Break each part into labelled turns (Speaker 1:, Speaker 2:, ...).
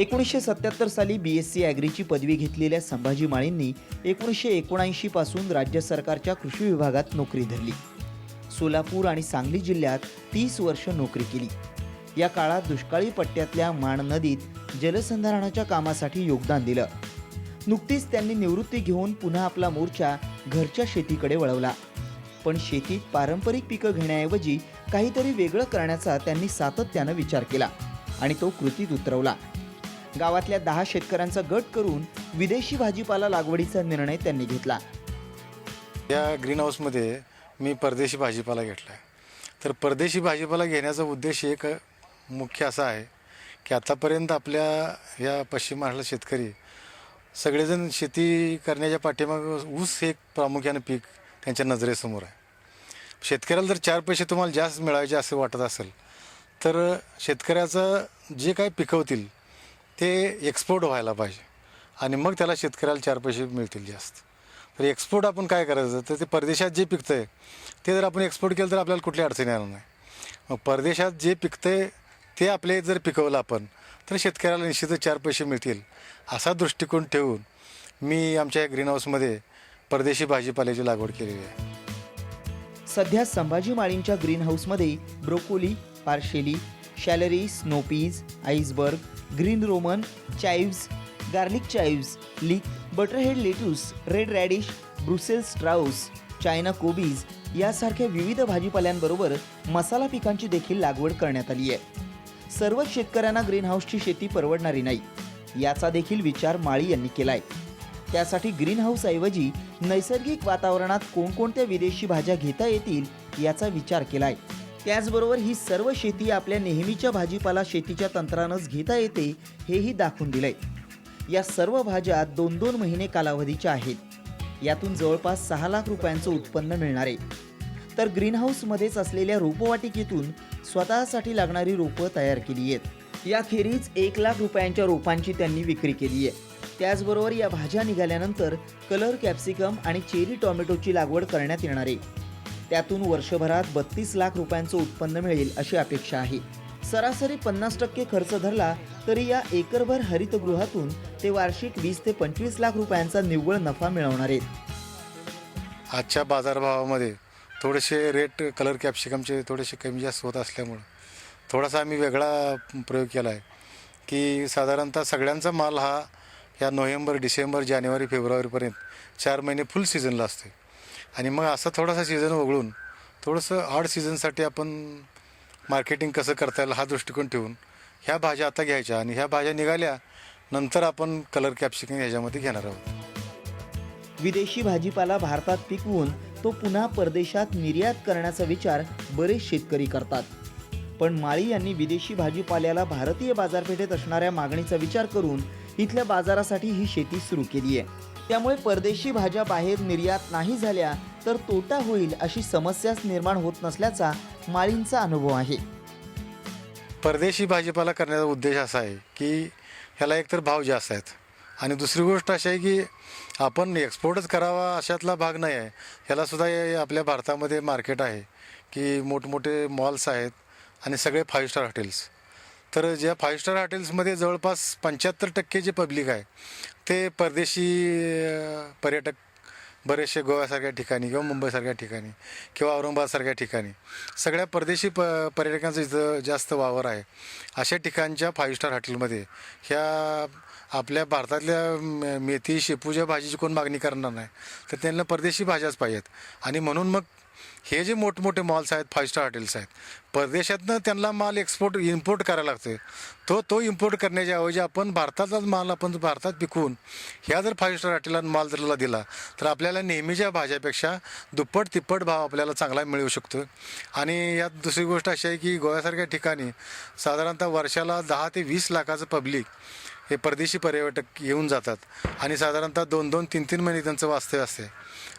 Speaker 1: 1977 साली BSc ॲग्रीची पदवी घेतलेल्या संभाजी माळींनी 1979 पासून राज्य सरकारच्या कृषी विभागात नोकरी धरली. सोलापूर आणि सांगली जिल्ह्यात 30 वर्ष नोकरी केली. या काळात दुष्काळी पट्ट्यातल्या माण नदीत जलसंधारणाच्या कामासाठी योगदान दिलं. नुकतीच त्यांनी निवृत्ती घेऊन पुन्हा आपला मोर्चा घरच्या शेतीकडे वळवला. पण शेतीत पारंपरिक पिकं घेण्याऐवजी काहीतरी वेगळं करण्याचा त्यांनी सातत्यानं विचार केला आणि तो कृतीत उतरवला. गावातल्या 10 शेतकऱ्यांचा गट करून विदेशी भाजीपाला लागवडीचा निर्णय त्यांनी घेतला.
Speaker 2: या ग्रीन हाऊसमध्ये मी परदेशी भाजीपाला घेतला आहे. तर परदेशी भाजीपाला घेण्याचा उद्देश एक मुख्य असा आहे की आतापर्यंत आपल्या या पश्चिम महाराष्ट्र शेतकरी सगळेजण शेती करण्याच्या पाठीमागं ऊस हे एक प्रामुख्याने पीक त्यांच्या नजरेसमोर आहे. शेतकऱ्याला जर 4 पैसे तुम्हाला जास्त मिळायचे असं वाटत असेल तर शेतकऱ्याचं जे काही पिकवतील ते एक्सपोर्ट व्हायला पाहिजे आणि मग त्याला शेतकऱ्याला 4 पैसे मिळतील जास्त. तर एक्सपोर्ट आपण काय करायचं तर ते परदेशात जे पिकतं आहे ते जर आपण एक्सपोर्ट केलं तर आपल्याला कुठली अडचण येणार नाही. मग परदेशात जे पिकतं आहे ते आपले जर पिकवलं आपण तर शेतकऱ्याला निश्चितच 4 पैसे मिळतील असा दृष्टिकोन ठेवून मी आमच्या ग्रीन हाऊसमध्ये परदेशी भाजीपाल्याची लागवड केलेली आहे.
Speaker 1: सध्या संभाजी माळींच्या ग्रीन हाऊसमध्ये broccoli, parsley, celery, snow peas, iceberg, green romaine, chives, garlic chives, leek, butterhead lettuce, red radish, Brussels sprouts, China कोबीज यासारख्या विविध भाजीपाल्यांबरोबर मसाला पिकांची देखील लागवड करण्यात आली आहे. सर्वच शेतकऱ्यांना ग्रीन हाऊसची शेती परवडणारी नाही याचा देखील विचार माळी यांनी केलाय. त्यासाठी ग्रीन हाऊस ऐवजी नैसर्गिक वातावरणात कोणकोणत्या विदेशी भाज्या घेता येतील याचा विचार केलाय. त्याचबरोबर ही सर्व शेती आपल्या नेहमीच्या भाजीपाला शेतीच्या तंत्रानंच घेता येते हेही दाखवून दिलंय. या सर्व भाज्या 2-2 महिने कालावधीच्या आहेत. यातून जवळपास 6 लाख रुपयांचं उत्पन्न मिळणार आहे. तर ग्रीन हाऊसमध्येच असलेल्या रोपवाटिकेतून स्वतःसाठी लागणारी रोपं तयार केली आहेत. याखेरीज 1 लाख रुपयांच्या रोपांची त्यांनी विक्री केली आहे. त्याचबरोबर या भाज्या निघाल्यानंतर कलर कॅप्सिकम आणि चेरी टोमॅटोची लागवड करण्यात येणार आहे. त्यातून वर्षभरात 32 लाख रुपयांचं उत्पन्न मिळेल अशी अपेक्षा आहे. सरासरी 50% खर्च धरला तरी या एकरभर हरितगृहातून ते वार्षिक 20 ते 25 लाख रुपयांचा निव्वळ नफा मिळवणार आहेत.
Speaker 2: आजच्या बाजारभावामध्ये थोडेसे रेट कलर कॅप्सिकमचे थोडेसे कमी जास्त होत असल्यामुळं थोडासा आम्ही वेगळा प्रयोग केला आहे की साधारणतः सगळ्यांचा माल हा ह्या नोव्हेंबर, डिसेंबर, जानेवारी, फेब्रुवारीपर्यंत 4 महिने फुल सीझनला असते आणि मग असा थोडासा सीझन वगळून थोडंसं ऑड सीझनसाठी आपण मार्केटिंग कसं करता येईल हा दृष्टिकोन ठेवून ह्या भाज्या आता घ्यायच्या आणि ह्या भाज्या निघाल्या नंतर आपण कलर कॅप्सिकम ह्याच्यामध्ये घेणार आहोत.
Speaker 1: विदेशी भाजीपाला भारतात पिकवून तो पुन्हा परदेशात निर्यात करण्याचा विचार बरेच शेतकरी करतात. पण माळी यांनी विदेशी भाजीपाल्याला भारतीय बाजारपेठेत असणाऱ्या मागणीचा विचार करून इथल्या बाजारासाठी ही शेती सुरू केली आहे. त्यामुळे परदेशी भाज्या बाहेर निर्यात नाही झाल्या तर तोटा होईल अशी समस्याच निर्माण होत नसल्याचा माळींचा अनुभव आहे.
Speaker 2: परदेशी भाजीपाला करण्याचा उद्देश असा आहे की ह्याला एकतर भाव जास्त आहेत आणि दुसरी गोष्ट अशी आहे की आपण एक्सपोर्टच करावा अशातला भाग नाही आहे. ह्यालासुद्धा आपल्या भारतामध्ये मार्केट आहे की मोठमोठे मॉल्स आहेत आणि सगळे 5 स्टार हॉटेल्स. तर ज्या 5 स्टार हॉटेल्समध्ये जवळपास 75% जे पब्लिक आहे ते परदेशी पर्यटक बरेचसे गोव्यासारख्या ठिकाणी किंवा मुंबईसारख्या ठिकाणी किंवा औरंगाबादसारख्या ठिकाणी सगळ्या परदेशी पर्यटकांचं इथं जास्त वावर आहे. अशा ठिकाणच्या 5 स्टार हॉटेलमध्ये ह्या आपल्या भारतातल्या मेथी, शेपूच्या भाजीची कोण मागणी करणार नाही तर त्यांना परदेशी भाज्याच पाहिजेत आणि म्हणून मग हे जे मोठमोठे मॉल्स आहेत, 5 स्टार हॉटेल्स आहेत, परदेशातनं त्यांना माल इम्पोर्ट करायला लागते. तो इम्पोर्ट करण्याच्या ऐवजी आपण भारतातलाच माल आपण भारतात पिकवून ह्या जर 5 स्टार हॉटेलला माल जर दिला तर आपल्याला नेहमीच्या भाज्यापेक्षा दुप्पट तिप्पट भाव आपल्याला चांगला मिळू शकतो. आणि यात दुसरी गोष्ट अशी आहे की गोव्यासारख्या ठिकाणी साधारणतः वर्षाला 10 ते 20 लाखाचं पब्लिक हे परदेशी पर्यटक येऊन जातात आणि साधारणतः 2-2, 3-3 महिने त्यांचं वास्तव्य असते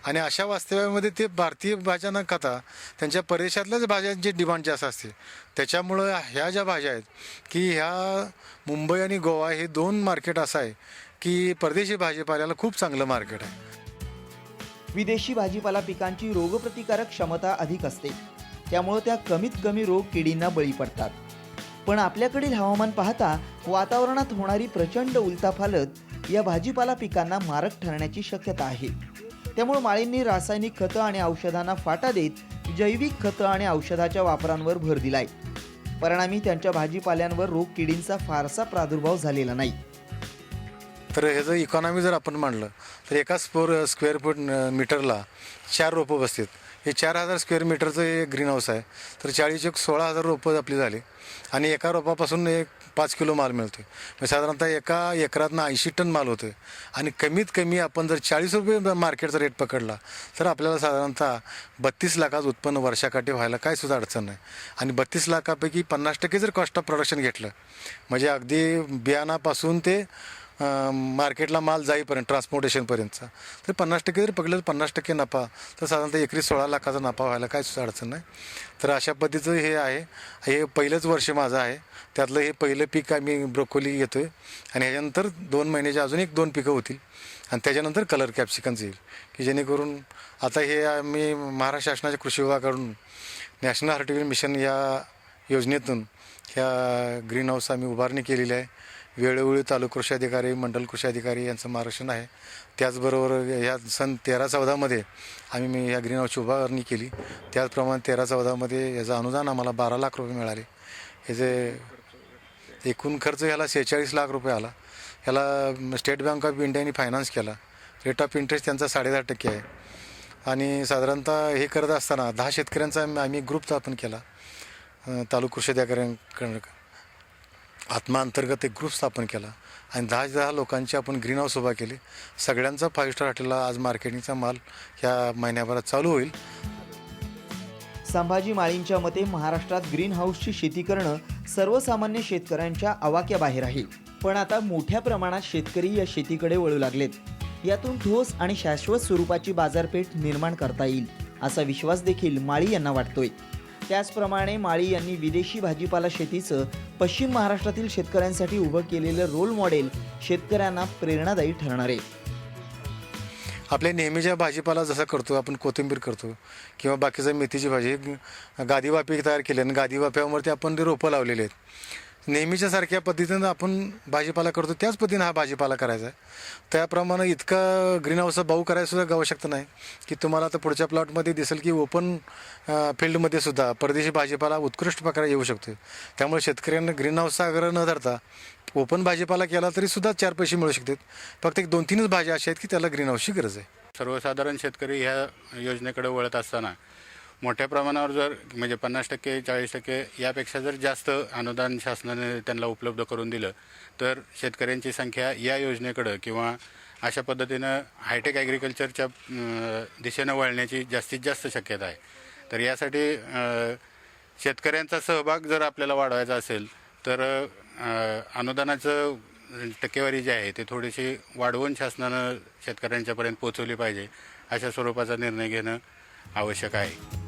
Speaker 2: आणि अशा वास्तव्यामध्ये ते भारतीय भाज्या न खाता त्यांच्या परदेशातल्याच भाज्यांची डिमांड जास्त असते. त्याच्यामुळं ह्या ज्या भाज्या आहेत की ह्या मुंबई आणि गोवा हे 2 मार्केट असं आहे की परदेशी भाजीपाल्याला खूप चांगलं मार्केट आहे.
Speaker 1: विदेशी भाजीपाला पिकांची रोगप्रतिकारक क्षमता अधिक असते, त्यामुळे त्या कमीत कमी रोग किडींना बळी पडतात. पण आपल्याकडील हवामान पाहता वातावरणात होणारी प्रचंड उलथापालथ या भाजीपाला पिकांना मारक ठरण्याची शक्यता आहे. त्यामुळे माळींनी रासायनिक खतं आणि औषधांना फाटा देत जैविक खतं आणि औषधाच्या वापरांवर भर दिलाय. परिणामी त्यांच्या भाजीपाल्यांवर रोग किडींचा फारसा प्रादुर्भाव झालेला नाही.
Speaker 2: तर ह्याचं इकॉनॉमी जर आपण मांडलं तर एका स्क्वेअर फूट मीटरला 4 रोपं बसतात. हे 4000 स्क्वेअर मीटरचं हे ग्रीन हाऊस आहे. तर 16,000 रोपं आपली झाली आणि एका रोपापासून 5 किलो माल मिळतो. म्हणजे साधारणतः एका एकरातनं 80 टन माल होतो. आणि कमीत कमी आपण जर 40 रुपये मार्केटचा रेट पकडला तर आपल्याला साधारणतः 32 लाखाचं उत्पन्न वर्षाकाठी व्हायला काय सुद्धा अडचण नाही. आणि 32 लाखापैकी 50% जर कॉस्ट ऑफ प्रोडक्शन घेतलं म्हणजे अगदी बियाणापासून ते मार्केटला माल जाईपर्यंत ट्रान्सपोर्टेशनपर्यंतचा तर 50% जर पकडलं तर 50% नफा तर साधारणतः एकरी 16 लाखाचा नफा व्हायला काय सुद्धा अडचण नाही. तर अशा पद्धतीचं हे आहे. हे पहिलंच वर्ष माझं आहे. त्यातलं हे पहिलं पीक आम्ही ब्रोकोली घेतो आहे आणि ह्याच्यानंतर 2 महिन्याच्या अजून 1-2 पिकं होतील आणि त्याच्यानंतर कलर कॅप्सिकन्स येईल की जेणेकरून आता हे आम्ही महाराष्ट्र शासनाच्या कृषी विभागाकडून नॅशनल हॉर्टिकल्चर मिशन या योजनेतून ह्या ग्रीन हाऊस आम्ही उभारणी केलेली आहे. वेळोवेळी तालुका कृषी अधिकारी, मंडल कृषी अधिकारी यांचं मार्गदर्शन आहे. त्याचबरोबर ह्या सन 13-14मध्ये आम्ही ह्या ग्रीन हाऊसची उभारणी केली. त्याचप्रमाणे 13-14मध्ये याचं अनुदान आम्हाला 12 लाख रुपये मिळाले. ह्याचे एकूण खर्च ह्याला 46 लाख रुपये आला. ह्याला स्टेट बँक ऑफ इंडियाने फायनान्स केला. रेट ऑफ इंटरेस्ट त्यांचा 10.5% आहे. आणि साधारणतः हे करत असताना 10 शेतकऱ्यांचा आम्ही ग्रुप स्थापन केला. तालुका कृषी अधिकाऱ्यांकडून आत्मा अंतर्गत एक ग्रुप स्थापन केला आणि 10 लोकांची आपण ग्रीन हाऊस उभा केले. सगळ्यांचा 5 स्टार हॉटेलला आज मार्केटिंगचा माल ह्या महिन्याभरात चालू होईल.
Speaker 1: संभाजी माळींच्या मते महाराष्ट्रात ग्रीन हाऊसची शेती करणं सर्वसामान्य शेतकऱ्यांच्या आवाक्याबाहेर आहे. पण आता मोठ्या प्रमाणात शेतकरी या शेतीकडे वळू लागलेत. यातून ठोस आणि शाश्वत स्वरूपाची बाजारपेठ निर्माण करता येईल असा विश्वास देखील माळी यांना वाटतोय. त्याचप्रमाणे माळी यांनी विदेशी भाजीपाला शेतीचं पश्चिम महाराष्ट्रातील शेतकऱ्यांसाठी उभं केलेलं रोल मॉडेल शेतकऱ्यांना प्रेरणादायी ठरणार आहे.
Speaker 2: आपल्या नेहमीच्या भाजीपाला जसं करतो आपण, कोथिंबीर करतो किंवा बाकीचं मेथीची भाजी, गादीवापी तयार केली आणि गादीवाप्यावरती आपण ते रोपं लावलेले आहेत. नेहमीच्या सारख्या पद्धतीनं आपण भाजीपाला करतो त्याच पद्धतीनं हा भाजीपाला करायचा आहे. त्याप्रमाणे इतका ग्रीन हाऊसचा भाऊ करायला सुद्धा आवश्यकता नाही की तुम्हाला आता पुढच्या प्लॉटमध्ये दिसेल की ओपन फील्डमध्ये सुद्धा परदेशी भाजीपाला उत्कृष्ट प्रकारे येऊ शकतो. त्यामुळे शेतकऱ्यांना ग्रीन हाऊसचा आग्रह न धरता ओपन भाजीपाला केला तरी सुद्धा 4 पैसे मिळू शकतात. फक्त 2-3च भाज्या अशा आहेत की त्याला ग्रीन हाऊसची गरज आहे.
Speaker 3: सर्वसाधारण शेतकरी ह्या योजनेकडे वळत असताना मोठ्या प्रमाणावर जर म्हणजे 50%, 40% यापेक्षा जर जास्त अनुदान शासनाने त्यांना उपलब्ध करून दिलं तर शेतकऱ्यांची संख्या या योजनेकडं किंवा अशा पद्धतीनं हायटेक ॲग्रिकल्चरच्या दिशेनं वळण्याची जास्तीत जास्त शक्यता आहे. तर यासाठी शेतकऱ्यांचा सहभाग जर आपल्याला वाढवायचा असेल तर अनुदानाचं टक्केवारी जी आहे ती थोडीशी वाढवून शासनानं शेतकऱ्यांच्यापर्यंत पोहोचवली पाहिजे अशा स्वरूपाचा निर्णय घेणं आवश्यक आहे.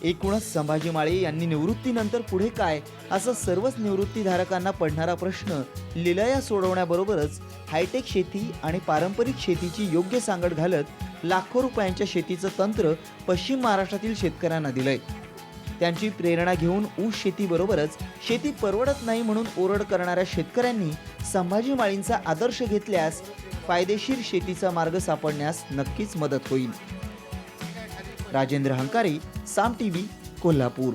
Speaker 1: एकूणच संभाजी माळी यांनी निवृत्तीनंतर पुढे काय असा सर्वच निवृत्तीधारकांना पडणारा प्रश्न लिलया सोडवण्याबरोबरच हायटेक शेती आणि पारंपरिक शेतीची योग्य सांगड घालत लाखो रुपयांच्या शेतीचं तंत्र पश्चिम महाराष्ट्रातील शेतकऱ्यांना दिलंय. त्यांची प्रेरणा घेऊन ऊस शेतीबरोबरच शेती परवडत नाही म्हणून ओरड करणाऱ्या शेतकऱ्यांनी संभाजी माळींचा आदर्श घेतल्यास फायदेशीर शेतीचा मार्ग सापडण्यास नक्कीच मदत होईल. राजेंद्र हंकारे, साम टीव्ही, कोल्हापूर.